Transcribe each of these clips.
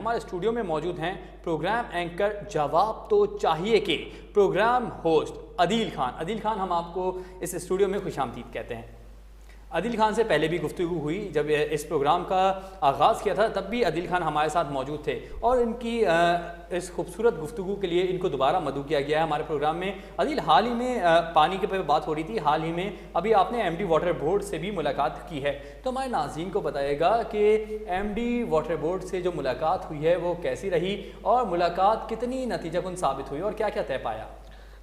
हमारे स्टूडियो में मौजूद हैं प्रोग्राम एंकर जवाब तो चाहिए के प्रोग्राम होस्ट अदील खान। अदील खान, हम आपको इस स्टूडियो में खुशामदीद कहते हैं। अदील खान से पहले भी गुफ्तगू हुई, जब इस प्रोग्राम का आगाज़ किया था तब भी अदील खान हमारे साथ मौजूद थे और इनकी इस खूबसूरत गुफ्तगू के लिए इनको दोबारा मदऊ किया गया है हमारे प्रोग्राम में। अदील, हाल ही में पानी के पे बात हो रही थी, हाल ही में अभी आपने एमडी वाटर बोर्ड से भी मुलाकात की है, तो हमारे नाज़रीन को बताइएगा कि एमडी वाटर बोर्ड से जो मुलाकात हुई है वो कैसी रही और मुलाकात कितनी नतीजाकुन साबित हुई और क्या क्या तय पाया।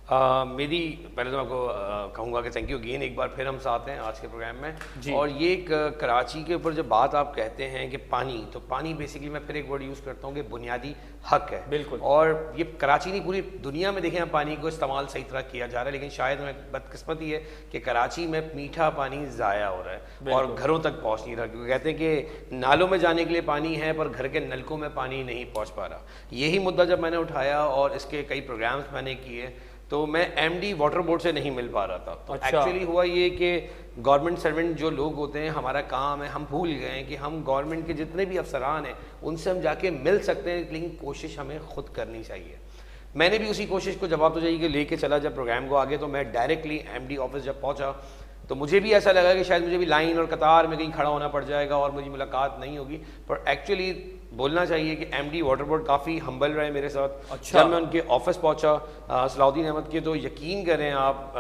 मेरी पहले तो आपको कहूँगा कि थैंक यू अगेन, एक बार फिर हम साथ हैं आज के प्रोग्राम में। और ये एक कराची के ऊपर जब बात आप कहते हैं कि पानी, तो पानी बेसिकली मैं फिर एक वर्ड यूज़ करता हूँ कि बुनियादी हक है। बिल्कुल। और ये कराची नहीं, पूरी दुनिया में देखें, पानी को इस्तेमाल सही तरह किया जा रहा है, लेकिन शायद हमें बदकिस्मती है कि कराची में मीठा पानी ज़ाया हो रहा है और घरों तक पहुँच नहीं रहा, क्योंकि कहते हैं कि नालों में जाने के लिए पानी है पर घर के नलकों में पानी नहीं पहुँच पा रहा। यही मुद्दा जब मैंने उठाया और इसके कई प्रोग्राम्स मैंने किए तो मैं एमडी वाटर बोर्ड से नहीं मिल पा रहा था। तो एक्चुअली हुआ ये कि गवर्नमेंट सर्वेंट जो लोग होते हैं, हमारा काम है, हम भूल गए हैं कि हम गवर्नमेंट के जितने भी अफसरान हैं उनसे हम जाके मिल सकते हैं, लेकिन कोशिश हमें खुद करनी चाहिए। मैंने भी उसी कोशिश को जवाब तो चाहिए कि लेके चला जब प्रोग्राम को आगे, तो मैं डायरेक्टली एमडी ऑफिस जब पहुँचा तो मुझे भी ऐसा लगा कि शायद मुझे भी लाइन और कतार में कहीं खड़ा होना पड़ जाएगा और मुझे मुलाकात नहीं होगी, पर एक्चुअली बोलना चाहिए कि एमडी वाटर बोर्ड काफ़ी हम्बल रहे मेरे साथ। अच्छा। जब मैं उनके ऑफिस पहुंचा सलाउद्दीन अहमद के, तो यकीन करें आप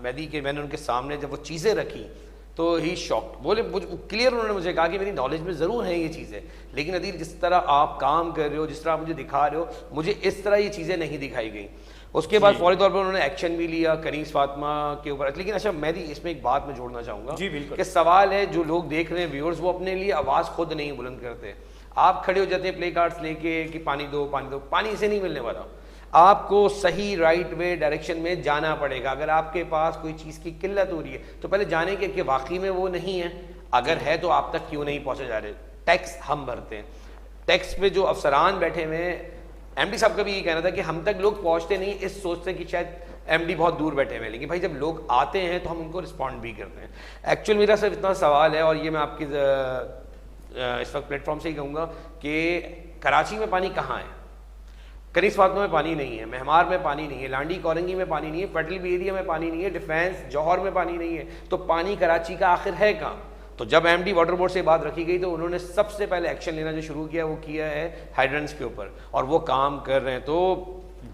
मेहदी के, मैंने उनके सामने जब वो चीज़ें रखी तो ही शॉक्ड। बोले क्लियर उन्होंने मुझे कहा कि मेरी नॉलेज में ज़रूर है ये चीज़ें, लेकिन अदील जिस तरह आप काम कर रहे हो, जिस तरह आप मुझे दिखा रहे हो, मुझे इस तरह ये चीज़ें नहीं दिखाई गई। उसके बाद फौरी तौर पर उन्होंने एक्शन भी लिया कनीस फातिमा के ऊपर। लेकिन अच्छा, मैं भी इसमें एक बात मैं जोड़ना चाहूँगा कि सवाल है, जो लोग देख रहे हैं व्यूअर्स, वो अपने लिए आवाज़ खुद नहीं बुलंद करते। आप खड़े हो जाते हैं प्ले कार्ड्स लेके कि पानी दो पानी दो, पानी से नहीं मिलने वाला। आपको सही राइट वे डायरेक्शन में जाना पड़ेगा। अगर आपके पास कोई चीज़ की किल्लत हो रही है तो पहले जाने के कि वाकई में वो नहीं है, अगर है तो आप तक क्यों नहीं पहुँचे जा रहे। टैक्स हम भरते हैं, टैक्स पे जो अफसरान बैठे हुए हैं, एमडी साहब का भी ये कहना था कि हम तक लोग पहुँचते नहीं, इस सोचते कि शायद एमडी बहुत दूर बैठे हुए हैं, लेकिन भाई जब लोग आते हैं तो हम उनको रिस्पॉन्ड भी करते हैं। एक्चुअल मेरा सिर्फ इतना सवाल है, और ये मैं आपकी इस वक्त प्लेटफॉर्म से ही कहूँगा कि कराची में पानी कहाँ है। कनीस फातिमा में पानी नहीं है, महमार में पानी नहीं है, लांडी कोरंगी में पानी नहीं है, पेट्रोल बी एरिया में पानी नहीं है, डिफेंस जौहर में पानी नहीं है, तो पानी कराची का आखिर है कहाँ। तो जब एमडी वाटर बोर्ड से बात रखी गई तो उन्होंने सबसे पहले एक्शन लेना जो शुरू किया वो किया है हाइड्रेंट्स के ऊपर, और वो काम कर रहे हैं। तो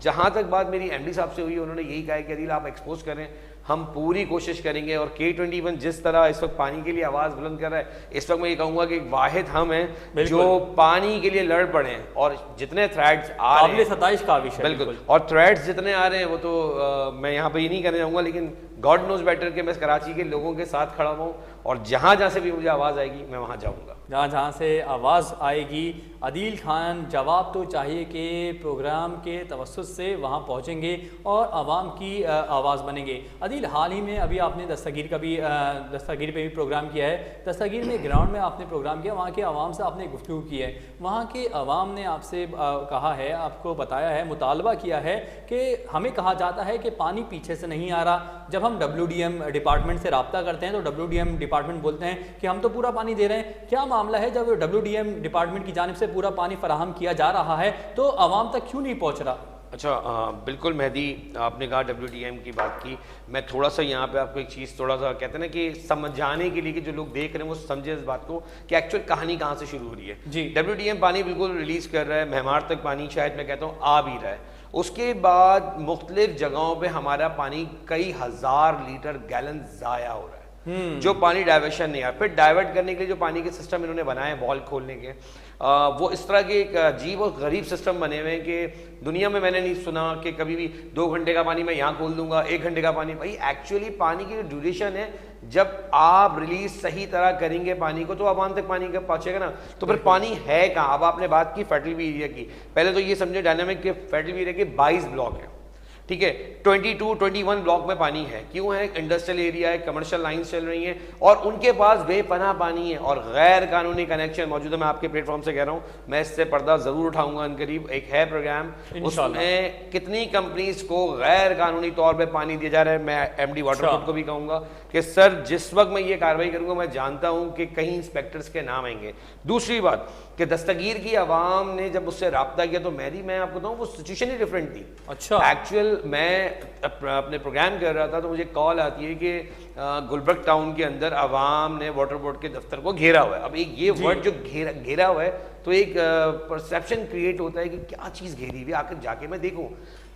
जहाँ तक बात मेरी एमडी साहब से हुई, उन्होंने यही कहा कि अदील आप एक्सपोज करें, हम पूरी कोशिश करेंगे। और K21 जिस तरह इस वक्त पानी के लिए आवाज़ बुलंद कर रहा है, इस वक्त मैं ये कहूँगा कि वाहिद हम हैं जो पानी के लिए लड़ पड़े हैं। और जितने थ्रेड्स आ रहे हैं, सताइश का विषय, बिल्कुल, और थ्रेड्स जितने आ रहे हैं वो तो मैं यहाँ पे ये नहीं कहना चाहूँगा, लेकिन गॉड नोज बेटर कि मैं कराची के लोगों के साथ खड़ा हूँ, और जहाँ जहाँ से भी मुझे आवाज़ आएगी मैं वहाँ जाऊँगा। जहाँ जहाँ से आवाज़ आएगी, अदील खान जवाब तो चाहिए कि प्रोग्राम के तवस्सुत से वहाँ पहुँचेंगे और आवाम की आवाज़ बनेंगे। अदील, हाल ही में अभी आपने दस्तगीर पे भी प्रोग्राम किया है। दस्तगीर में ग्राउंड में आपने प्रोग्राम किया, वहाँ के आवाम से आपने गुफ्तगू की है। वहाँ के आवाम ने आपसे कहा है, आपको बताया है, मुतालबा किया है कि हमें कहा जाता है कि पानी पीछे से नहीं आ रहा। जब हम WDM डिपार्टमेंट से रब्ता करते हैं तो WDM डिपार्टमेंट बोलते हैं कि हम तो पूरा पानी दे रहे हैं। क्या मामला है, जब WDM डिपार्टमेंट की जानिब से पूरा पानी फराहम किया जा रहा है तो आवाम तक क्यों नहीं पहुँच रहा? अच्छा, बिल्कुल मेहदी, आपने कहा WDM की बात की, मैं थोड़ा सा यहाँ पे आपको एक चीज़ थोड़ा सा कहते हैं ना कि समझाने के लिए कि जो लोग देख रहे हैं वो समझे इस बात को कि एक्चुअल कहानी कहाँ से शुरू हो रही है। जी। WDM पानी बिल्कुल रिलीज़ कर रहा है, महमार तक पानी शायद मैं कहता हूँ आ भी रहा है। उसके बाद मुख्तलिफ जगहों पर हमारा पानी कई हज़ार लीटर गैलन ज़ाया हो रहा है, जो पानी डाइवर्शन नहीं आ। फिर डाइवर्ट करने के लिए जो पानी के सिस्टम इन्होंने बनाए हैं वॉल खोलने के, वो इस तरह के एक अजीब और गरीब सिस्टम बने हुए हैं कि दुनिया में मैंने नहीं सुना कि कभी भी 2 घंटे का पानी मैं यहाँ खोल दूंगा, 1 घंटे का पानी। भाई एक्चुअली पानी की जो ड्यूरेशन है, जब आप रिलीज सही तरह करेंगे पानी को तो आवाम तक पानी कब पहुंचेगा ना। तो फिर पानी है कहाँ। अब आपने बात की फेडरल एरिया की, पहले तो ये समझे डायनामिक के फेडरल एरिया के 22 ब्लॉक हैं। ठीक है, 22, 21 ब्लॉक में पानी है। क्यों है? इंडस्ट्रियल एरिया है, कमर्शियल लाइंस चल रही हैं और उनके पास बेपनाह पानी है और गैर कानूनी कनेक्शन मौजूद है। मैं आपके प्लेटफॉर्म से कह रहा हूँ, मैं इससे पर्दा जरूर उठाऊंगा अनकरीब। एक है प्रोग्राम, उसमें कितनी कंपनीज को गैर कानूनी तौर पर पानी दिया जा रहा है। मैं एमडी वाटर बोर्ड को भी कहूंगा कि सर जिस वक्त मैं ये कार्रवाई करूंगा मैं जानता हूं कि कहीं इंस्पेक्टर्स के नाम आएंगे। दूसरी बात कि दस्तगीर की आवाम ने जब उससे राब्ता किया तो मैं आपको बताऊं वो सिचुएशन ही डिफरेंट थी। अच्छा, एक्चुअल मैं अपने प्रोग्राम कर रहा था तो मुझे कॉल आती है कि गुलबर्ग टाउन के अंदर आवाम ने वाटर बोर्ड के दफ्तर को घेरा हुआ है। अब एक ये वर्ड जो घेरा हुआ है तो एक परसेप्शन क्रिएट होता है कि क्या चीज़ घेरी हुई, आकर जाके मैं देखूं।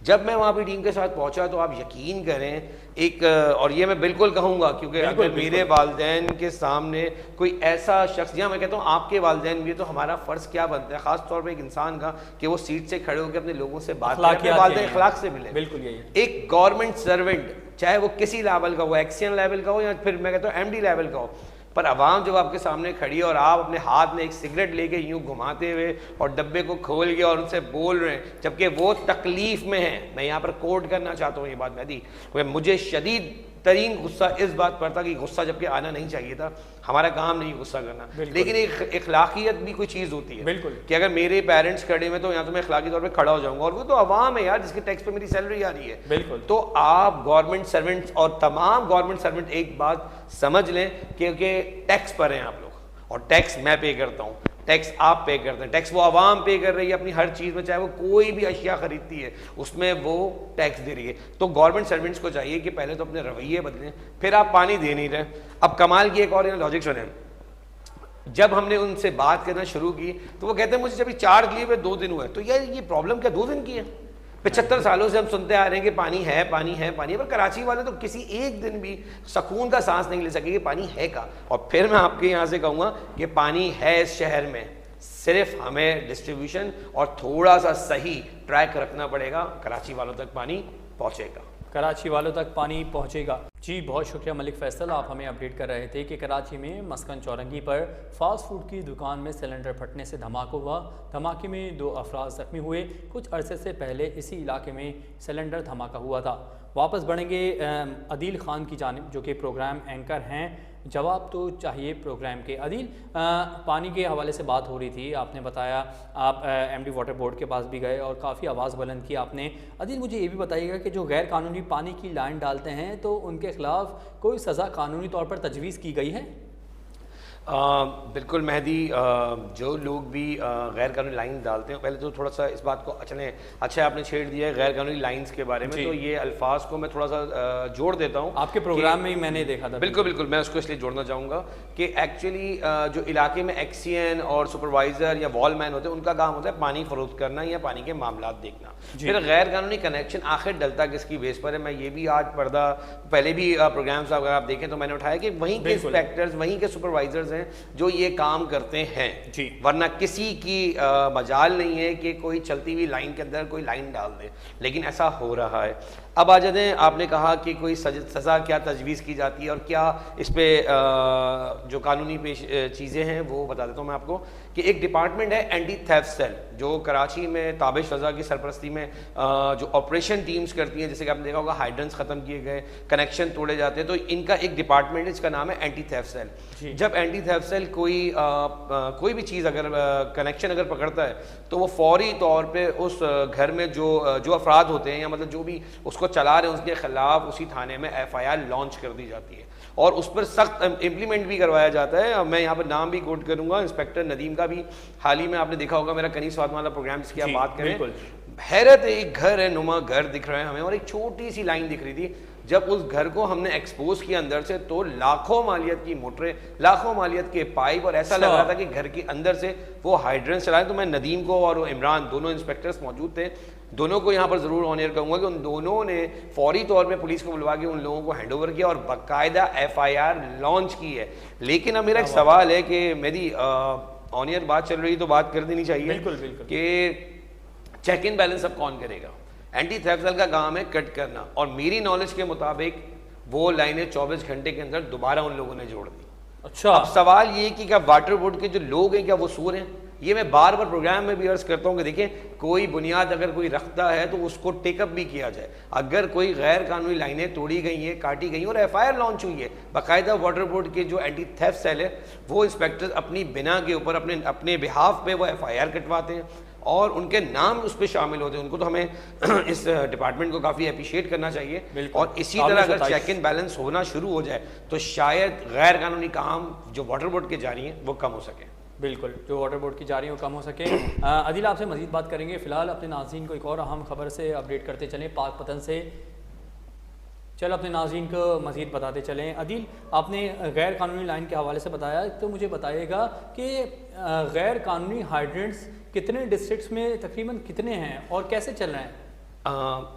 जब मैं वहाँ पे टीम के साथ पहुंचा तो आप यकीन करें एक, और ये मैं बिल्कुल कहूँगा क्योंकि अगर मेरे वालिदैन के सामने कोई ऐसा शख्स, या मैं कहता हूँ आपके वालिदैन भी, तो हमारा फ़र्ज़ क्या बनता है ख़ास तौर पे एक इंसान का कि वो सीट से खड़े होकर अपने लोगों से बात करें, अपने वालिदैन अखलाक से मिले। बिल्कुल यही एक गवर्नमेंट सर्वेंट चाहे वो किसी लेवल का हो, एक्सीएन लेवल का हो या फिर मैं कहता हूँ एमडी लेवल का हो, पर आवाम जब आपके सामने खड़ी है और आप अपने हाथ में एक सिगरेट लेके यूं घुमाते हुए और डब्बे को खोल के और उनसे बोल रहे हैं जबकि वो तकलीफ में है। मैं यहाँ पर कोट करना चाहता हूँ ये बात मेहदी, मुझे शदीद तरीन गुस्सा इस बात पर था कि गुस्सा जबकि आना नहीं चाहिए था, हमारा काम नहीं गुस्सा करना, लेकिन एक इखलाकियत भी कोई चीज़ होती है कि अगर मेरे पेरेंट्स खड़े हुए तो यहाँ तो मैं इखलाकी तौर पे खड़ा हो जाऊंगा और वो तो आवाम है यार जिसके टैक्स पे मेरी सैलरी आ रही है। बिल्कुल। तो आप गवर्नमेंट सर्वेंट्स और तमाम गवर्नमेंट सर्वेंट एक बात समझ लें क्योंकि टैक्स पर हैं आप लोग और टैक्स मैं पे करता हूँ, टैक्स आप पे करते हैं, टैक्स वो आवाम पे कर रही है अपनी हर चीज़ में, चाहे वो कोई भी अशिया खरीदती है उसमें वो टैक्स दे रही है। तो गवर्नमेंट सर्वेंट्स को चाहिए कि पहले तो अपने रवैये बदलें, फिर आप पानी दे नहीं रहे। अब कमाल की एक और लॉजिक सुने, जब हमने उनसे बात करना शुरू की तो वो कहते हैं मुझे जब चार्ज लिए हुए 2 दिन हुए। तो यार ये प्रॉब्लम क्या 2 दिन की है? 75 सालों से हम सुनते आ रहे हैं कि पानी है पानी है पानी है, पर कराची वाले तो किसी एक दिन भी सुकून का सांस नहीं ले सके कि पानी है का। और फिर मैं आपके यहाँ से कहूँगा कि पानी है इस शहर में, सिर्फ हमें डिस्ट्रीब्यूशन और थोड़ा सा सही ट्रैक रखना पड़ेगा, कराची वालों तक पानी पहुँचेगा, कराची वालों तक पानी पहुंचेगा। जी बहुत शुक्रिया मलिक फैसल, आप हमें अपडेट कर रहे थे कि कराची में मस्कन चौरंगी पर फास्ट फूड की दुकान में सिलेंडर फटने से धमाका हुआ। धमाके में 2 अफराद जख्मी हुए। कुछ अरसे से पहले इसी इलाके में सिलेंडर धमाका हुआ था। वापस बढ़ेंगे अदील खान की जानिब जो कि प्रोग्राम एंकर हैं जवाब तो चाहिए प्रोग्राम के। अदील, पानी के हवाले से बात हो रही थी, आपने बताया आप एमडी वाटर बोर्ड के पास भी गए और काफ़ी आवाज़ बुलंद की आपने। अदील मुझे ये भी बताइएगा कि जो गैर कानूनी पानी की लाइन डालते हैं तो उनके खिलाफ कोई सज़ा कानूनी तौर पर तजवीज़ की गई है? बिल्कुल मेहदी, जो लोग भी गैर कानूनी लाइन डालते हैं, पहले तो थोड़ा सा इस बात को अच्छा आपने छेड़ दिया है गैर कानूनी लाइंस के बारे में, तो ये अल्फाज को मैं थोड़ा सा जोड़ देता हूँ। आपके प्रोग्राम में ही मैंने देखा था। बिल्कुल बिल्कुल, मैं उसको इसलिए जोड़ना चाहूँगा कि एक्चुअली जो इलाके में एक्सीएन और सुपरवाइज़र या वॉलमैन होते हैं उनका काम होता है पानी फरोख्त करना या पानी के मामला देखना। फिर गैर कानूनी कनेक्शन आखिर डलता किसकी बेस पर है? मैं ये भी आज पर्दा पहले भी प्रोग्राम्स अगर आप देखें तो मैंने उठाया कि वहीं के इंस्पेक्टर्स वहीं के सुपरवाइजर्स हैं जो ये काम करते हैं जी। वरना किसी की मजाल नहीं है कि कोई चलती हुई लाइन के अंदर कोई लाइन डाल दे, लेकिन ऐसा हो रहा है। अब आ जाते हैं, आपने कहा कि कोई सज़ा क्या तजवीज़ की जाती है और क्या इस पर जो कानूनी चीज़ें हैं वो बता देता हूँ मैं आपको कि एक डिपार्टमेंट है एंटी थेफ्ट सेल जो कराची में ताबिश रज़ा की सरपरस्ती में जो ऑपरेशन टीम्स करती हैं, जैसे कि आपने देखा होगा हाइड्रेंट्स ख़त्म किए गए, कनेक्शन तोड़े जाते हैं, तो इनका एक डिपार्टमेंट है जिसका नाम है एंटी थेफ्ट सेल। जब एंटी थेफ्ट सेल कोई भी चीज़ अगर कनेक्शन अगर पकड़ता है तो वो फौरी तौर पे उस घर में जो अफराद होते हैं या मतलब जो भी उसको चला रहे हैं उसके खिलाफ उसी थाने में एफआईआर लॉन्च कर दी जाती है और उस पर सख्त इम्प्लीमेंट भी करवाया जाता है। मैं यहाँ पर नाम भी कोट करूँगा, इंस्पेक्टर नदीम का भी हाल ही में आपने देखा होगा मेरा कनीस फातिमा वाला प्रोग्राम जिसकी आप बात करें, हैरत एक घर है नुमा घर दिख रहा है हमें और एक छोटी सी लाइन दिख रही थी। जब उस घर को हमने एक्सपोज किया अंदर से तो लाखों मालियत की मोटरें, लाखों मालियत के पाइप और ऐसा लग रहा था कि घर के अंदर से वो हाइड्रेंस चला रहे। तो मैं नदीम को और इमरान दोनों इंस्पेक्टर्स मौजूद थे, दोनों को यहाँ पर ज़रूर ऑनर कहूँगा कि उन दोनों ने फौरी तौर पे पुलिस को बुलवा के उन लोगों को हैंड ओवर किया और बाकायदा एफआईआर लॉन्च की है। लेकिन अब मेरा एक सवाल है कि मेरी ऑनर बात चल रही तो बात कर देनी चाहिए। बिल्कुल बिल्कुल कि चेक इन बैलेंस अब कौन करेगा? एंटी थेफ्ट सेल का काम है कट करना और मेरी नॉलेज के मुताबिक वो लाइनें 24 घंटे के अंदर दोबारा उन लोगों ने जोड़ दी। अच्छा, अब सवाल ये कि क्या वाटर बोर्ड के जो लोग हैं क्या वो सूर हैं? ये मैं बार बार प्रोग्राम में भी अर्ज करता हूँ कि देखिए कोई बुनियाद अगर कोई रखता है तो उसको टेकअप भी किया जाए। अगर कोई गैर कानूनी लाइनें तोड़ी गई हैं, काटी गई हैं और FIR लॉन्च हुई है, बाकायदा वाटर बोर्ड के जो एंटी थेफ्ट सेल है वो इंस्पेक्टर अपनी बिना के ऊपर अपने बिहाफ पे वो FIR कटवाते हैं और उनके नाम उस पर शामिल होते हैं। उनको तो हमें इस डिपार्टमेंट को काफ़ी अप्रिशिएट करना चाहिए। और इसी तरह अगर चेक इन बैलेंस होना शुरू हो जाए तो शायद गैर कानूनी काम जो वाटर बोर्ड के जारी हैं वो कम हो सके। बिल्कुल, जो वाटर बोर्ड की जा रही है वो कम हो सके। अदिल आपसे मजीद बात करेंगे, फिलहाल अपने नाज़रीन को एक और अहम खबर से अपडेट करते चलें, पाकपतन से। चलो अपने नाज़रीन को मज़ीद बताते चलें। अदिल, आपने गैर कानूनी लाइन के हवाले से बताया, तो मुझे बताइएगा कि गैर कानूनी हाइड्रेंट्स कितने डिस्ट्रिक्ट्स में तकरीबन कितने हैं और कैसे चल रहे हैं?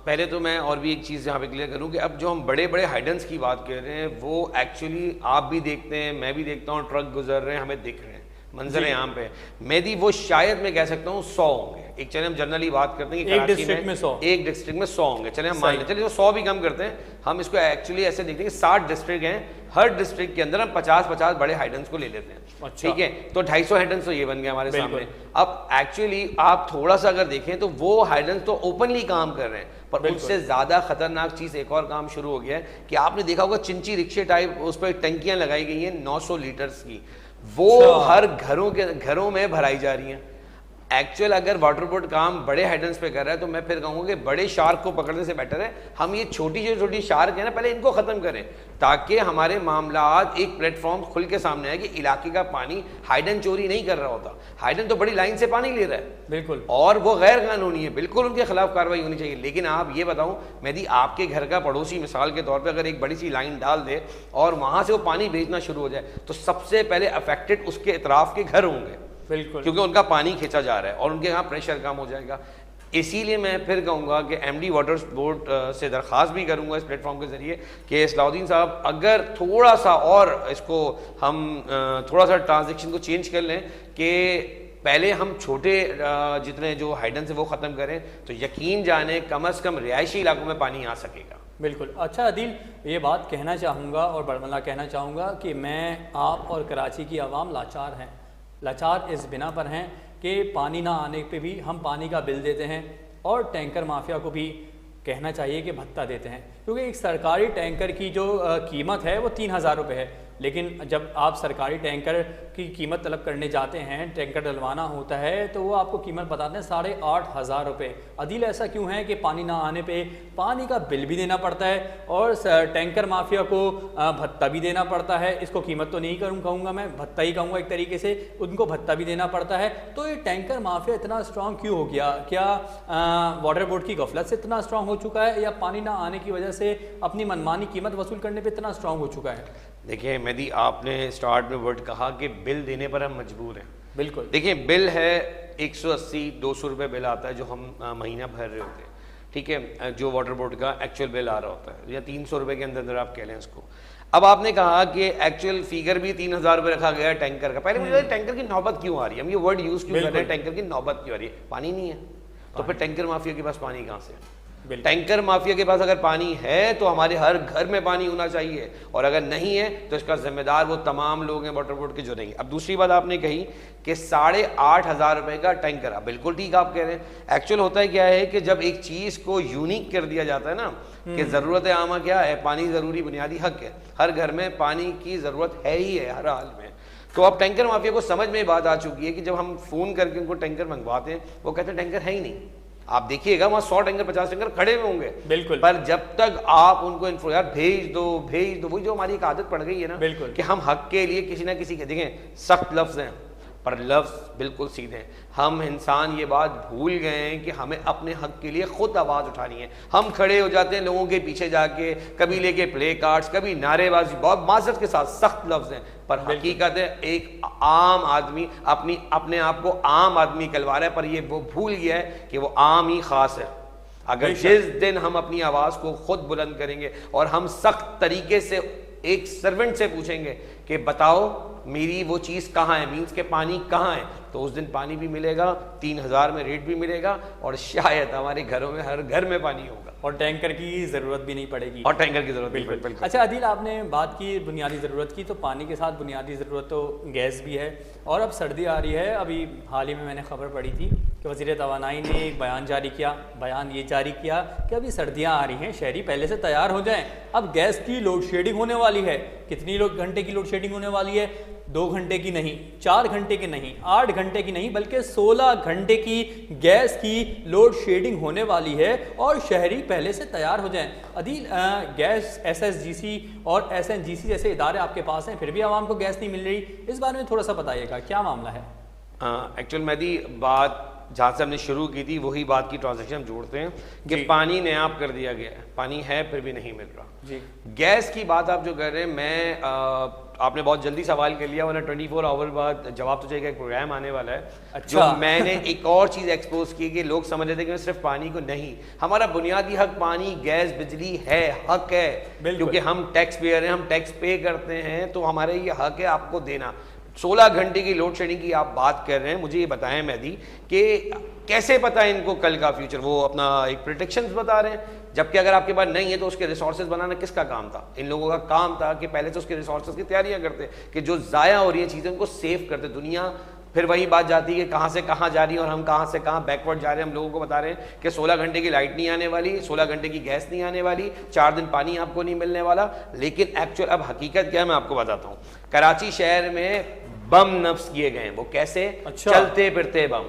पहले तो मैं और भी एक चीज़ यहाँ पे क्लियर करूँ कि अब जो हम बड़े बड़े हाइडेंस की बात कर रहे हैं वो एक्चुअली आप भी देखते हैं, मैं भी देखता हूँ, ट्रक गुजर रहे हैं, हमें दिख रहे हैं मंजर यहाँ पे। मेरी वो शायद मैं कह सकता हूँ 100 होंगे। एक चले हम जनरली बात करते हैं कि एक डिस्ट्रिक्ट में 100, एक डिस्ट्रिक्ट में 100 होंगे। चले हम मान लें, चलिए 100 भी कम करते हैं, हम इसको एक्चुअली ऐसे देखते हैं कि 60 डिस्ट्रिक्ट हैं, हर डिस्ट्रिक्ट के अंदर हम 50-50 बड़े हाइडेंस को ले लेते हैं। अच्छा। ठीक है, तो 250 हाइडेंस तो ये बन गया हमारे सामने। अब एक्चुअली आप थोड़ा सा अगर देखें तो वो हाइडेंस तो ओपनली काम कर रहे हैं, पर उससे ज्यादा खतरनाक चीज एक और काम शुरू हो गया है कि आपने देखा होगा चिंची रिक्शे टाइप उस पर टंकियां लगाई गई हैं 900 लीटर्स की, वो हर घरों में भराई जा रही हैं। एक्चुअल अगर वाटर बोर्ड काम बड़े हाइडेंस पे कर रहा है तो मैं फिर कहूँगा कि बड़े शार्क को पकड़ने से बेटर है हम ये छोटी शार्क है ना पहले इनको खत्म करें, ताकि हमारे मामलात एक प्लेटफॉर्म खुल के सामने आए कि इलाके का पानी हाइडन चोरी नहीं कर रहा होता। हाइडन तो बड़ी लाइन से पानी ले रहा है बिल्कुल, और वो गैर कानूनी है, बिल्कुल उनके खिलाफ कार्रवाई होनी चाहिए। लेकिन आप ये बताऊं मेहदी, आपके घर का पड़ोसी मिसाल के तौर पे अगर एक बड़ी सी लाइन डाल दे और वहां से वो पानी भेजना शुरू हो जाए तो सबसे पहले अफेक्टेड उसके इतराफ के घर होंगे, बिल्कुल, क्योंकि उनका पानी खींचा जा रहा है और उनके यहाँ प्रेशर कम हो जाएगा। इसीलिए मैं फिर कहूँगा कि MD वाटर बोर्ड से दरख्वास्त भी करूँगा इस प्लेटफॉर्म के ज़रिए कि सलाउद्दीन साहब अगर थोड़ा सा और इसको हम थोड़ा सा ट्रांजेक्शन को चेंज कर लें कि पहले हम छोटे जितने जो हाइडेंस है वो ख़त्म करें तो यकीन जाने कम अज़ कम रिहायशी इलाकों में पानी आ सकेगा। बिल्कुल। अच्छा अदिल, ये बात कहना चाहूँगा और बड़मला कहना चाहूँगा कि मैं, आप और कराची की आवाम लाचार हैं। लाचार इस बिना पर हैं कि पानी ना आने पे भी हम पानी का बिल देते हैं और टैंकर माफिया को भी कहना चाहिए कि भत्ता देते हैं, क्योंकि एक सरकारी टैंकर की जो कीमत है वो 3000 रुपये है, लेकिन जब आप सरकारी टैंकर की कीमत तलब करने जाते हैं, टैंकर डलवाना होता है तो वो आपको कीमत बताते हैं 8500 रुपये। अदिल, ऐसा क्यों है कि पानी ना आने पे पानी का बिल भी देना पड़ता है और टैंकर माफिया को भत्ता भी देना पड़ता है? इसको कीमत तो नहीं कहूँगा मैं, भत्ता ही कहूँगा एक तरीके से, उनको भत्ता भी देना पड़ता है। तो ये टैंकर माफिया इतना स्ट्रॉन्ग क्यों हो गया? क्या वाटर बोर्ड की गफलत से इतना स्ट्रॉन्ग हो चुका है या पानी ना आने की वजह से अपनी मनमानी कीमत वसूल करने पर इतना स्ट्रॉन्ग हो चुका है? देखिए मेहदी, आपने स्टार्ट में वर्ड कहा कि बिल देने पर हम मजबूर हैं। बिल्कुल, देखिए बिल है 180-200 रुपये बिल आता है जो हम महीना भर रहे होते हैं, ठीक है, जो वाटर बोर्ड का एक्चुअल बिल आ रहा होता है, या 300 रुपये के अंदर आप कह लें इसको। अब आपने कहा कि एक्चुअल फिगर भी 3000 रुपये रखा गया है टैंकर का। पहले मुझे टैंकर की नौबत क्यों आ रही है, हम ये वर्ड यूज क्यों कर रहे हैं, टैंकर की नौबत क्यों आ रही है? पानी नहीं है तो फिर टैंकर माफिया के पास पानी कहाँ से है? टैंकर माफिया के पास अगर पानी है तो हमारे हर घर में पानी होना चाहिए, और अगर नहीं है तो इसका जिम्मेदार वो तमाम लोग हैं वाटर बोर्ड के जो नहीं। अब दूसरी बात आपने कही कि 8500 रुपये का टैंकर, अब बिल्कुल ठीक आप कह रहे हैं। एक्चुअल होता है क्या है कि जब एक चीज़ को यूनिक कर दिया जाता है ना कि ज़रूरत आमा क्या है, पानी ज़रूरी बुनियादी हक है, हर घर में पानी की ज़रूरत है ही है हर हाल में। तो अब टैंकर माफिया को समझ में बात आ चुकी है कि जब हम फ़ोन करके उनको टैंकर मंगवाते हैं वो कहते हैं टैंकर है ही नहीं। आप देखिएगा वहां 100 टैंकर 50 टैंकर खड़े हुए होंगे, बिल्कुल, पर जब तक आप उनको इन्फो यार भेज दो, वही जो हमारी एक आदत पड़ गई है ना, बिल्कुल, कि हम हक के लिए किसी ना किसी के, देखें सख्त लफ्ज हैं पर लफ्ज बिल्कुल सीधे हैं। हम इंसान ये बात भूल गए हैं कि हमें अपने हक के लिए खुद आवाज़ उठानी है। हम खड़े हो जाते हैं लोगों के पीछे जाके, कभी लेके प्ले कार्ड्स, कभी नारेबाजी, बहुत माजरत के साथ सख्त लफ्ज हैं, पर हकीकत है एक आम आदमी अपने आप को आम आदमी कहलवा रहा है, पर ये वो भूल गया है कि वो आम ही खास है। अगर जिस दिन हम अपनी आवाज़ को खुद बुलंद करेंगे और हम सख्त तरीके से एक सर्वेंट से पूछेंगे कि बताओ मेरी वो चीज़ कहाँ है, मीन्स के पानी कहाँ है, तो उस दिन पानी भी मिलेगा, 3000 में रेट भी मिलेगा और शायद हमारे घरों में हर घर में पानी होगा और टैंकर की ज़रूरत भी नहीं पड़ेगी। और टैंकर की ज़रूरत बिल्कुल बिल्कुल। अच्छा अदील, आपने बात की बुनियादी ज़रूरत की, तो पानी के साथ बुनियादी ज़रूरत तो गैस भी है। और अब सर्दी आ रही है, अभी हाल ही में मैंने खबर पढ़ी थी कि वज़ीर तवानाई ने एक बयान ये जारी किया कि अभी सर्दियाँ आ रही हैं, शहरी पहले से तैयार हो जाएं। अब गैस की लोड शेडिंग होने वाली है। कितनी घंटे की लोड शेडिंग होने वाली है? 2 घंटे की नहीं, 4 घंटे की नहीं, 8 घंटे की नहीं, बल्कि 16 घंटे की गैस की लोड शेडिंग होने वाली है और शहरी पहले से तैयार हो जाएं। अदील, गैस SSGC और SNGC जैसे इदारे आपके पास हैं, फिर भी आवाम को गैस नहीं मिल रही, इस बारे में थोड़ा सा बताइएगा, क्या मामला है? एक्चुअल मेहदी, बात जहाँ से हमने शुरू की थी वही बात की ट्रांजैक्शन हम जोड़ते हैं कि पानी नायाब कर दिया गया है, पानी है फिर भी नहीं मिल रहा जी। गैस की बात आप जो कर रहे हैं, आपने बहुत जल्दी सवाल कर लिया, वरना 24 आवर बाद जवाब तो चाहिए, एक प्रोग्राम आने वाला है। अच्छा। जो मैंने एक और चीज़ एक्सपोज की कि लोग समझ रहे थे कि सिर्फ पानी को नहीं, हमारा बुनियादी हक पानी, गैस, बिजली है, हक है, क्योंकि हम टैक्स पेयर हैं, हम टैक्स पे करते हैं, तो हमारे ये हक है आपको देना। 16 घंटे की लोड शेडिंग की आप बात कर रहे हैं, मुझे ये बताएं मेहदी कि कैसे पता है इनको कल का फ्यूचर? वो अपना एक प्रोटेक्शन बता रहे हैं, जबकि अगर आपके पास नहीं है तो उसके रिसोर्सेज बनाना किसका काम था? इन लोगों का काम था कि पहले से उसके रिसोर्सेज की तैयारियां करते, कि जो ज़ाया हो रही है चीज़ें उनको सेव करते। दुनिया फिर वही बात जाती है कि कहाँ से कहाँ जा रही है और हम कहाँ से कहाँ बैकवर्ड जा रहे हैं। हम लोगों को बता रहे हैं कि 16 घंटे की लाइट नहीं आने वाली, 16 घंटे की गैस नहीं आने वाली, 4 दिन पानी आपको नहीं मिलने वाला। लेकिन एक्चुअल अब हकीकत क्या है मैं आपको बताता हूँ। कराची शहर में बम नफ्स किए गए हैं। वो कैसे? अच्छा। चलते फिरते बम।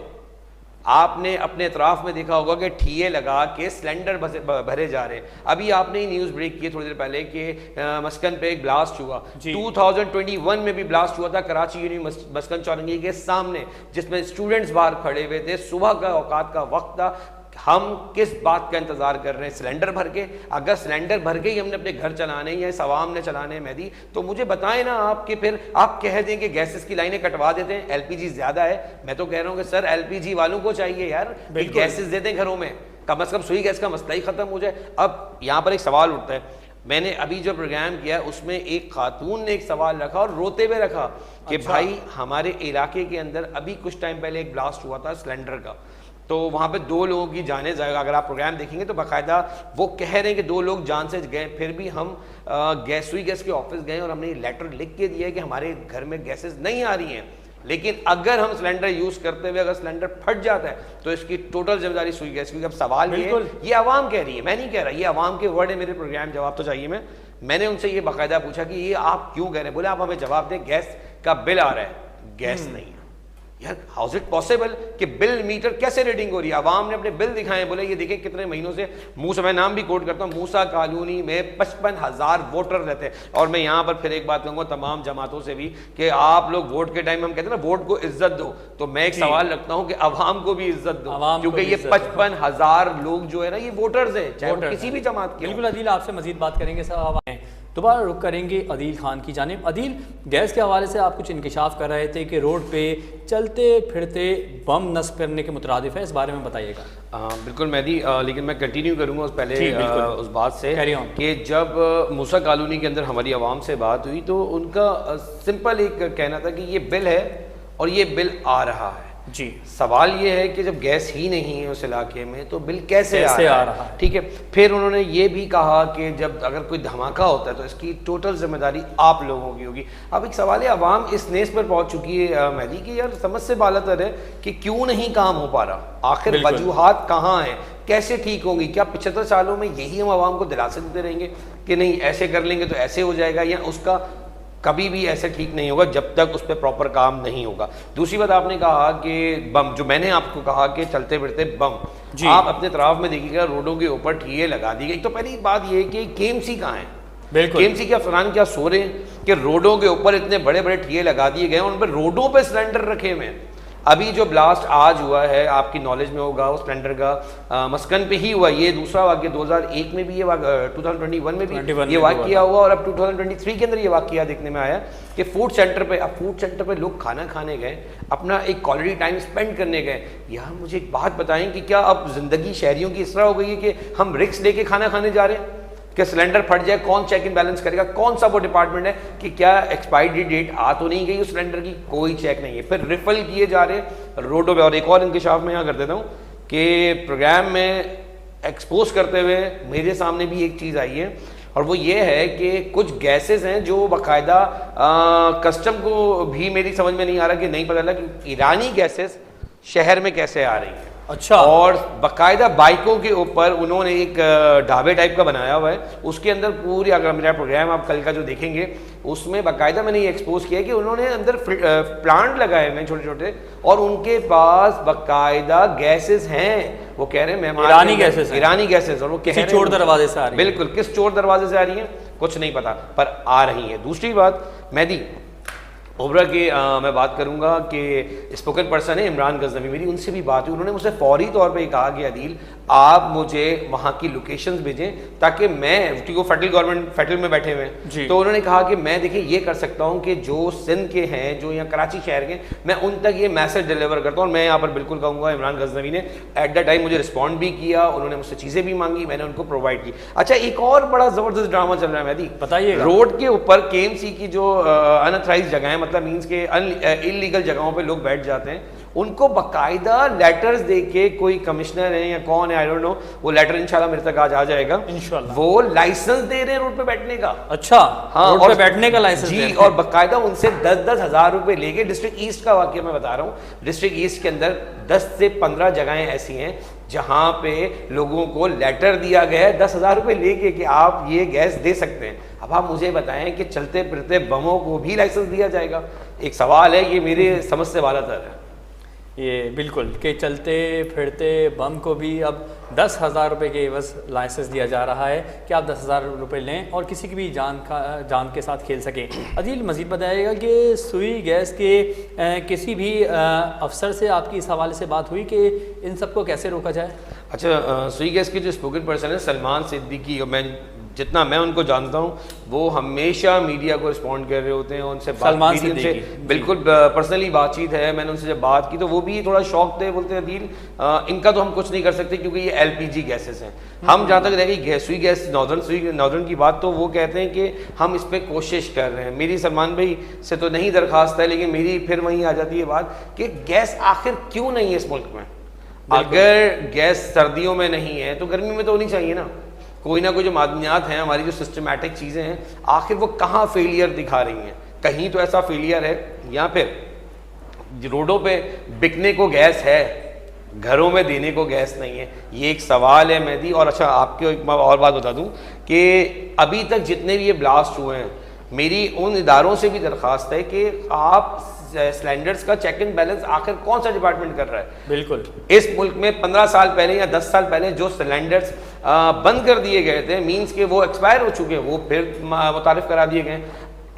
आपने अपने इतराफ में देखा होगा कि ठिये लगा के सिलेंडर भरे जा रहे हैं। अभी आपने ही न्यूज़ ब्रेक की थोड़ी देर पहले कि मस्कन पे एक ब्लास्ट हुआ, 2021 में भी ब्लास्ट हुआ था कराची मस्कन चौरंगी के सामने, जिसमें स्टूडेंट्स बाहर खड़े हुए थे, सुबह का औकात का वक्त था। हम किस बात का इंतजार कर रहे हैं? सिलेंडर भर के। अगर सिलेंडर भर के ही हमने अपने घर चलाने या इस आवाम ने चलाने मेहदी, तो मुझे बताएं ना आप कि फिर आप कह दें कि गैसेस की लाइनें कटवा देते हैं, LPG ज्यादा है। मैं तो कह रहा हूं कि सर LPG वालों को चाहिए यार कि गैसेस दे दें घरों में, कम से कम सुई गैस का मसला ही खत्म हो जाए। अब यहाँ पर एक सवाल उठता है, मैंने अभी जो प्रोग्राम किया उसमें एक खातून ने एक सवाल रखा और रोते हुए रखा कि भाई हमारे इलाके के अंदर अभी कुछ टाइम पहले एक ब्लास्ट हुआ था सिलेंडर का, तो वहाँ पे 2 लोगों की जाने जाएगा। अगर आप प्रोग्राम देखेंगे तो बाकायदा वो कह रहे हैं कि 2 लोग जान से गए, फिर भी हम सुई गैस के ऑफिस गए और हमने लेटर लिख के दिया है कि हमारे घर में गैसेस नहीं आ रही हैं, लेकिन अगर हम सिलेंडर यूज करते हुए अगर सिलेंडर फट जाता है तो इसकी टोटल जिम्मेदारी सुई गैस की। अब सवाल ये आवाम कह रही है, मैं नहीं कह रहा, ये आवाम के वर्ड है मेरे प्रोग्राम जवाब तो चाहिए में। मैंने उनसे ये बाकायदा पूछा कि ये आप क्यों कह रहे हैं? बोले आप हमें जवाब दें, गैस का बिल आ रहा है, गैस नहीं है। यार हाउ इज इट पॉसिबल कि बिल मीटर कैसे रीडिंग हो रही है? आवाम ने अपने बिल दिखाए, बोले ये देखिए कितने महीनों से मूसा, मैं नाम भी कोट करता हूँ, मूसा कॉलोनी में 55,000 वोटर रहते हैं। और मैं यहाँ पर फिर एक बात कहूँगा तमाम जमातों से भी कि आप लोग वोट के टाइम हम कहते हैं ना वोट को इज्जत दो, तो मैं एक सवाल रखता हूँ कि अवाम को भी इज्जत दो, क्योंकि ये 55,000 लोग जो है ना ये वोटर्स हैं, चाहे वो किसी भी जमात के। बिल्कुल अदील, आपसे मजीद बात करेंगे सब, दोबारा रुक करेंगे अदील खान की जानिब। अदील, गैस के हवाले से आप कुछ इंकशाफ कर रहे थे कि रोड पे चलते फिरते बम नस्ब करने के मुतरादिफ है, इस बारे में बताइएगा। बिल्कुल मेहदी, लेकिन मैं कंटिन्यू करूँगा उस पहले उस बात से कि जब मूसा कॉलोनी के अंदर हमारी आवाम से बात हुई तो उनका सिंपल एक कहना था कि ये बिल है और ये बिल आ रहा है जी। सवाल ये है कि जब गैस ही नहीं है उस इलाके में तो बिल कैसे आ रहा है? ठीक है। फिर उन्होंने ये भी कहा कि जब अगर कोई धमाका होता है तो इसकी टोटल जिम्मेदारी आप लोगों की होगी। अब एक सवाल है, अवाम इस नेस पर पहुंच चुकी है मेहदी की यार समझ से बालातर है कि क्यों नहीं काम हो पा रहा, आखिर वजूहात कहाँ हैं, कैसे ठीक होंगी? क्या 75 सालों में यही हम आवाम को दिलासे देते रहेंगे कि नहीं ऐसे कर लेंगे तो ऐसे हो जाएगा, या उसका कभी भी ऐसे ठीक नहीं होगा जब तक उस पर प्रॉपर काम नहीं होगा? दूसरी बात आपने कहा कि बम, जो मैंने आपको कहा कि चलते फिरते बम, आप अपने तरफ में देखिएगा रोडों के ऊपर ठिये लगा दी गई। तो पहली बात ये कि KMC कहाँ है? KMC के अफसरान क्या सो रहे हैं कि रोडों के ऊपर इतने बड़े बड़े ठिये लगा दिए गए, उन पर रोडों पर सिलेंडर रखे हुए हैं। अभी जो ब्लास्ट आज हुआ है आपकी नॉलेज में होगा उस सिलेंडर का मस्कन पे ही हुआ, ये दूसरा वाक़या 2001 में भी ये 2021 में भी ये वाक़या हुआ और अब 2023 के अंदर ये वाक़या देखने में आया कि फूड सेंटर पे, अब फूड सेंटर पे लोग खाना खाने गए, अपना एक क्वालिटी टाइम स्पेंड करने गए। यार मुझे एक बात बताएं कि क्या अब ज़िंदगी शहरियों की इस तरह हो गई है कि हम रिस्क लेके खाना खाने जा रहे हैं? कि सिलेंडर फट जाए कौन चेक इन बैलेंस करेगा, कौन सा वो डिपार्टमेंट है कि क्या एक्सपायरी डेट आ तो नहीं गई उस सिलेंडर की, कोई चेक नहीं है। फिर रिफिल किए जा रहे हैं रोडों पे। और एक और इंकशाफ मैं यहाँ कर देता हूँ कि प्रोग्राम में एक्सपोज करते हुए मेरे सामने भी एक चीज़ आई है, और वो ये है कि कुछ गैसेस हैं जो बाकायदा कस्टम को भी मेरी समझ में नहीं आ रहा, कि नहीं पता लगा कि ईरानी गैसेस शहर में कैसे आ रही हैं। अच्छा। और बाकायदा बाइकों के ऊपर उन्होंने एक ढाबे टाइप का बनाया हुआ है, उसके अंदर पूरी, अगर मेरा प्रोग्राम आप कल का जो देखेंगे उसमें बाकायदा मैंने ये एक्सपोज किया है कि उन्होंने अंदर प्लांट लगाए हुए हैं छोटे छोटे, और उनके पास बाकायदा गैसेस हैं। वो कह रहे हैं मेहमान ईरानी गैसेस, ईरानी गैसेस, और वो कह रहे हैं चोर दरवाजे से आ रही है। बिल्कुल, किस चोर दरवाजे से आ रही है कुछ नहीं पता, पर आ रही है। दूसरी बात, मेहदी ओबरा की मैं बात करूंगा कि स्पोकन पर्सन है इमरान गजनवी, मेरी उनसे भी बात हुई। उन्होंने मुझसे फौरी तौर पे कहा कि अदील आप मुझे वहाँ की लोकेशंस भेजें ताकि मैं, क्योंकि वो फेडरल गवर्नमेंट फेडरल में बैठे हुए हैं, तो उन्होंने कहा कि मैं देखिए ये कर सकता हूँ कि जो सिंध के हैं, जो यहाँ कराची शहर के, मैं उन तक ये मैसेज डिलीवर करता हूँ। और मैं यहाँ पर बिल्कुल कहूँगा इमरान गजनवी ने एट द टाइम मुझे रिस्पॉन्ड भी किया, उन्होंने मुझसे चीज़ें भी मांगी, मैंने उनको प्रोवाइड की। अच्छा, एक और बड़ा ज़बरदस्त ड्रामा चल रहा है मेहदी, बताइए। रोड के ऊपर KMC की जो अनऑथराइज्ड जगह है, मतलब मीन्स के इलीगल जगहों पे लोग बैठ जाते हैं, उनको बाकायदा लेटर्स दे के, कोई कमिश्नर है या कौन है आई डोंट नो, वो लेटर इंशाल्लाह मेरे तक आज आ जाएगा इंशाल्लाह, वो लाइसेंस दे रहे हैं रोड पे बैठने का। अच्छा, हाँ, रोड पे बैठने का लाइसेंस जी, और बाकायदा उनसे 10-10 हज़ार रुपए लेके, डिस्ट्रिक्ट ईस्ट का वाकया मैं बता रहा हूँ, डिस्ट्रिक्ट ईस्ट के अंदर 10 से 15 जगहें ऐसी हैं जहाँ पे लोगों को लेटर दिया गया है 10,000 रुपए लेके कि आप ये गैस दे सकते हैं। अब आप मुझे बताएं कि चलते फिरते बमों को भी लाइसेंस दिया जाएगा? एक सवाल है, ये मेरे समझ से बाला तर है ये, बिल्कुल, कि चलते फिरते बम को भी अब 10,000 रुपये के बस लाइसेंस दिया जा रहा है कि आप 10,000 रुपये लें और किसी की भी जान के साथ खेल सकें। अदील मज़ीद बताइएगा कि सुई गैस के किसी भी अफसर से आपकी इस हवाले से बात हुई कि इन सबको कैसे रोका जाए? अच्छा, सुई गैस के जो स्पोकन पर्सन है सलमान सिद्दीकी, मैं जितना मैं उनको जानता हूँ वो हमेशा मीडिया को रिस्पॉन्ड कर रहे होते हैं, उनसे उनसे बिल्कुल पर्सनली बातचीत है। मैंने उनसे जब बात की तो वो भी थोड़ा शौक थे, बोलते हैं अदील इनका तो हम कुछ नहीं कर सकते क्योंकि ये LPG गैसेस हैं। हम जहाँ तक रहेगी सुई गैस नॉर्दर्न की बात, तो वो कहते हैं कि हम इस पर कोशिश कर रहे हैं। मेरी सलमान भाई से तो नहीं दरख्वास्त है, लेकिन मेरी फिर वहीं आ जाती है बात कि गैस आखिर क्यों नहीं है इस मुल्क में? अगर गैस सर्दियों में नहीं है तो गर्मी में तो होनी चाहिए ना। कोई ना कोई जो मादनियात हैं, हमारी जो सिस्टमैटिक चीज़ें हैं, आखिर वो कहाँ फेलियर दिखा रही हैं? कहीं तो ऐसा फेलियर है, या फिर रोडों पे बिकने को गैस है, घरों में देने को गैस नहीं है। ये एक सवाल है मेहदी। और अच्छा, आपको एक और बात बता दूं कि अभी तक जितने भी ये ब्लास्ट हुए हैं, मेरी उन इदारों से भी दरख्वास्त है कि आप सिलेंडर्स का चेक इन बैलेंस आखिर कौन सा डिपार्टमेंट कर रहा है? बिल्कुल, इस मुल्क में 15 साल पहले या 10 साल पहले जो सिलेंडर्स बंद कर दिए गए थे, मींस के वो एक्सपायर हो चुके हैं, वो फिर मुतारिफ करा दिए गए।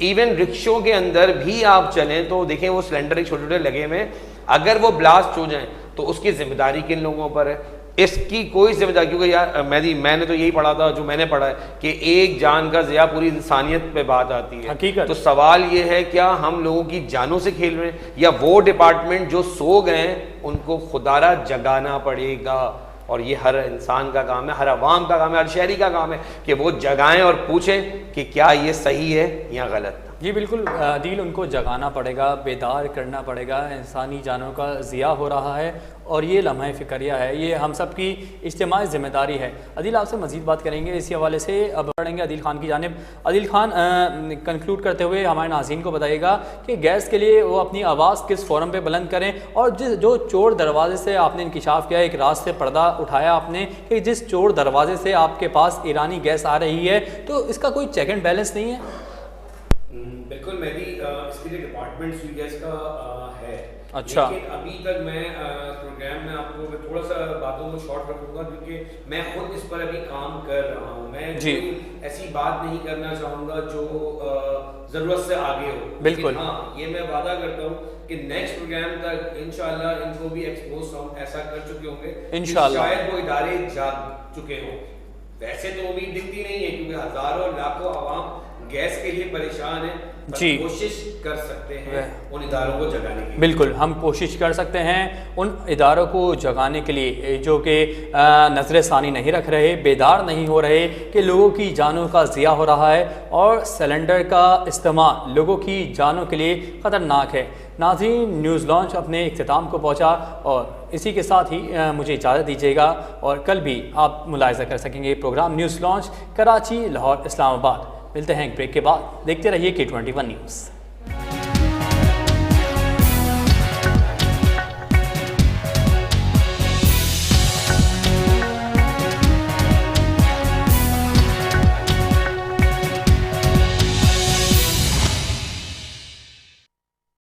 इवन रिक्शों के अंदर भी आप चलें तो देखें वो सिलेंडर एक छोटे छोटे लगे हुए हैं, अगर वो ब्लास्ट हो जाएं तो उसकी जिम्मेदारी किन लोगों पर है? इसकी कोई जिम्मेदारी, क्योंकि यार मैंने तो यही पढ़ा था, जो मैंने पढ़ा है कि एक जान का ज़िया पूरी इंसानियत पे बात आती है। हकीकत। तो सवाल ये है, क्या हम लोगों की जानों से खेल रहे हैं, या वो डिपार्टमेंट जो सो गए हैं उनको खुदारा जगाना पड़ेगा? और ये हर इंसान का काम है, हर अवाम का काम है, हर शहरी का काम है कि वो जगाएं और पूछें कि क्या ये सही है या गलत। जी बिल्कुल अदील, उनको जगाना पड़ेगा, बेदार करना पड़ेगा। इंसानी जानों का ज़िया हो रहा है और ये लम्हा फ़िक्रिया है, ये हम सब की इज्तिमाई ज़िम्मेदारी है। अदील, आपसे मज़ीद बात करेंगे इसी हवाले से। अब बढ़ेंगे अदील खान की जानिब। अदील खान, कंक्लूड करते हुए हमारे नाज़रीन को बताइएगा कि गैस के लिए वो अपनी आवाज़ किस फोरम पे बुलंद करें, और जो चोर दरवाजे से आपने इंकिशाफ किया, एक रात से पर्दा उठाया आपने कि जिस चोर दरवाजे से आपके पास ईरानी गैस आ रही है, तो इसका कोई चेक एंड बैलेंस नहीं है? बिल्कुल मेरी इसके लिए डिपार्टमेंट सुई गैस का है। अच्छा, लेकिन अभी तक मैं प्रोग्राम में आपको थोड़ा सा बातों को शॉर्ट रखूंगा क्योंकि मैं खुद इस पर अभी काम कर रहा हूँ। मैं कोई ऐसी बात नहीं करना चाहूँगा जो ज़रूरत से आगे हो। बिल्कुल, हाँ, ये मैं वादा करता हूँ कि नेक्स्ट प्रोग्राम तक इंशाल्लाह इनको भी एक्सपोज हम ऐसा कर चुके होंगे इंशाल्लाह, शायद वो इदारे जाग चुके हों। वैसे तो उम्मीद दिखती नहीं है क्योंकि हज़ारों लाखों आवाम गैस के लिए परेशान है। बस जी। कोशिश कर सकते हैं उन इदारों को जगाने की। बिल्कुल, हम कोशिश कर सकते हैं उन इदारों को जगाने के लिए जो कि नज़र सानी नहीं रख रहे, बेदार नहीं हो रहे कि लोगों की जानों का ज़िया हो रहा है और सिलेंडर का इस्तेमाल लोगों की जानों के लिए ख़तरनाक है। नाज़रीन, न्यूज़ लॉन्च अपने इख्तिताम को पहुंचा और इसी के साथ ही मुझे इजाज़त दीजिएगा और कल भी आप मुलाहिज़ा कर सकेंगे programme news launch Karachi, Lahore, Islamabad. मिलते हैं एक ब्रेक के बाद, देखते रहिए K21 न्यूज़।